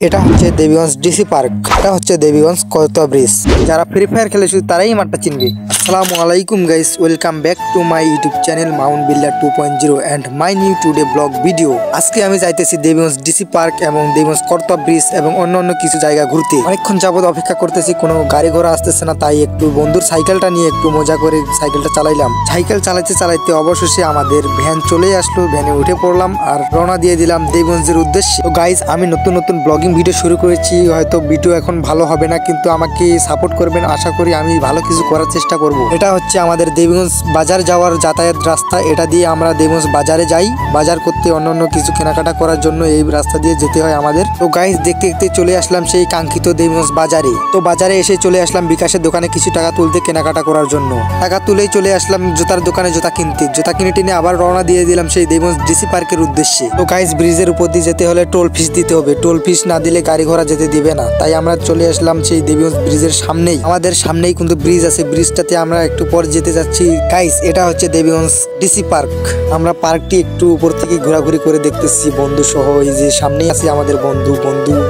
এটা হচ্ছে Debiganj DC park. এটা হচ্ছে দেবীগঞ্জ করতোয়া ব্রিজ। যারা ফ্রি ফায়ার খেলে শুধু তারাই এই মাঠটা চিনবে। আসসালামু আলাইকুম guys, welcome back to my YouTube channel Mount Builder 2.0 and my new today blog video. আজকে আমি যাইতেছি দেবীগঞ্জ ডিসি পার্ক এবং দেবীগঞ্জ করতোয়া ব্রিজ এবং অন্যান্য কিছু জায়গা ঘুরতে। অনেকক্ষণ যাবত অপেক্ষা করতেছি, কোনো গাড়ি ঘোড়া আসতেছে না, তাই একটু বন্ধুর সাইকেলটা নিয়ে একটু মজা করে সাইকেলটা চালাইলাম। সাইকেল চালাইতে চালাইতে অবশেষে আমাদের ভ্যান চলে আসলো, ভ্যানে উঠে পড়লাম আর রওনা দিয়ে দিলাম দেবীগঞ্জের উদ্দেশ্যে। তো গাইস, আমি নতুন নতুন ব্লগিং ভিডিও শুরু করেছি, হয়তো ভিডিও এখন ভালো হবে না, কিন্তু আমাকে সাপোর্ট করবেন, আশা করি আমি ভালো কিছু করার চেষ্টা করব। এটা হচ্ছে আমাদের দেবীগঞ্জ বাজার যাওয়ার যাতায়াত রাস্তা। এটা দিয়ে আমরা দেবীগঞ্জ বাজারে যাই বাজার করতে, অন্যান্য কিছু কেনাকাটা করার জন্য এই রাস্তা দিয়ে যেতে হয় আমাদের। তো গাইস, দেখতে দেখতে চলে আসলাম সেই কাঙ্ক্ষিত দেবীগঞ্জ বাজারে। তো বাজারে এসে চলে আসলাম বিকাশের দোকানে কিছু টাকা তুলতে, কেনাকাটা করার জন্য। টাকা তুলেই চলে আসলাম জুতার দোকানে জুতা কিনতে। জুতা কিনে টেনে আবার রওনা দিয়ে দিলাম সেই দেবীগঞ্জ ডিসি পার্কের উদ্দেশ্যে। তো গাইস, ব্রিজের উপর দিয়ে যেতে হলে টোল ফিস দিতে হবে, টোল ফিস না দিলে গাড়ি ঘোড়া যেতে দিবে না। তাই আমরা চলে আসলাম সেই দেবীগঞ্জ ব্রিজের সামনেই। আমাদের সামনেই কিন্তু ব্রিজ আছে, ব্রিজটাতে আমরা একটু পর যেতে যাচ্ছি। গাইস, এটা হচ্ছে দেবীগঞ্জ ডিসি পার্ক। আমরা পার্কটি একটু উপর থেকে ঘোরাঘুরি করে দেখতেছি বন্ধু সহ। এই যে সামনেই আছে আমাদের বন্ধু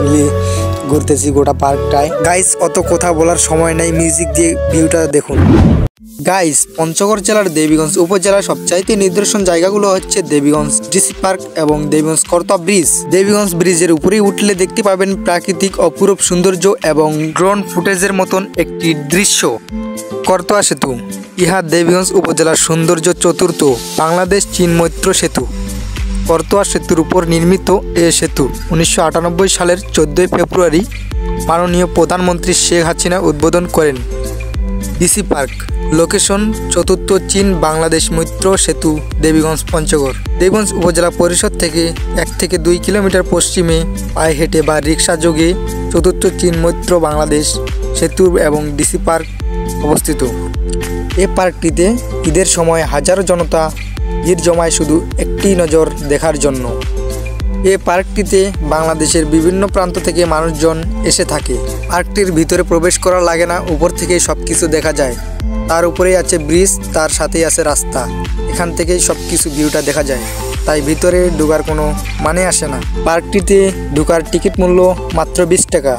মিলে ঘুরতেছি গোটা পার্কটায়। গাইস, অত কথা বলার সময় নাই, মিউজিক দিয়ে ভিউটা দেখুন। গাইস, পঞ্চগড় জেলার দেবীগঞ্জ উপজেলার সবচাইতে নিদর্শন জায়গাগুলো হচ্ছে দেবীগঞ্জ ডিসি পার্ক এবং দেবীগঞ্জ করতোয়া ব্রিজ। দেবীগঞ্জ ব্রিজের উপরে উঠলে দেখতে পাবেন প্রাকৃতিক অপরূপ সৌন্দর্য এবং ড্রোন ফুটেজের মতন একটি দৃশ্য। করতোয়া সেতু, ইহা দেবীগঞ্জ উপজেলার সৌন্দর্য চতুর্থ বাংলাদেশ চীন মৈত্র সেতু। করতোয়া সেতুর উপর নির্মিত এ সেতু 1998 সালের 14 ফেব্রুয়ারি মাননীয় প্রধানমন্ত্রী শেখ হাসিনা উদ্বোধন করেন। ডিসি পার্ক লোকেশন চতুর্থ চীন বাংলাদেশ মৈত্র সেতু, দেবীগঞ্জ পঞ্চগড়। দেবীগঞ্জ উপজেলা পরিষদ থেকে 1 থেকে 2 কিলোমিটার পশ্চিমে পায়ে হেঁটে বা রিক্সা যোগে চতুর্থ চীন মৈত্র বাংলাদেশ সেতু এবং ডিসি পার্ক অবস্থিত। এই পার্কটিতে ঈদের সময় হাজারো জনতা ভিড় জমায় শুধু একটি নজর দেখার জন্য। এই পার্কটিতে বাংলাদেশের বিভিন্ন প্রান্ত থেকে মানুষজন এসে থাকে। পার্কটির ভিতরে প্রবেশ করা লাগে না, উপর থেকেই সব কিছু দেখা যায়। তার উপরেই আছে ব্রিজ, তার সাথেই আছে রাস্তা, এখান থেকেই সব কিছু ভিউটা দেখা যায়। তাই ভিতরে ঢোকার কোনো মানে আসে না। পার্কটিতে ঢোকার টিকিট মূল্য মাত্র 20 টাকা।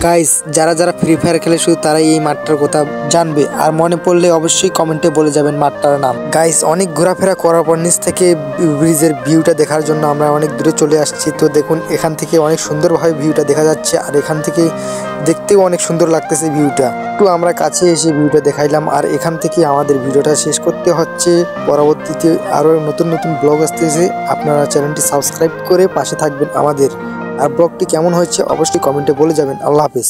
গাইস, যারা যারা ফ্রি ফায়ার খেলে শুধু তারাই এই মাঠটার কথা জানবে, আর মনে পড়লে অবশ্যই কমেন্টে বলে যাবেন মাঠটার নাম। গাইস, অনেক ঘোরাফেরা করার পর নিচ থেকে ব্রিজের ভিউটা দেখার জন্য আমরা অনেক দূরে চলে আসছি। তো দেখুন, এখান থেকে অনেক সুন্দরভাবে ভিউটা দেখা যাচ্ছে, আর এখান থেকে দেখতেও অনেক সুন্দর লাগতেছে ভিউটা। একটু আমরা কাছে এসে ভিউটা দেখাইলাম, আর এখান থেকে আমাদের ভিডিওটা শেষ করতে হচ্ছে। পরবর্তীতে আরও নতুন নতুন ব্লগ আসতেছে, আপনারা চ্যানেলটি সাবস্ক্রাইব করে পাশে থাকবেন আমাদের। আর ব্লগটি কেমন হয়েছে অবশ্যই কমেন্টে বলে যাবেন। আল্লাহ হাফেজ।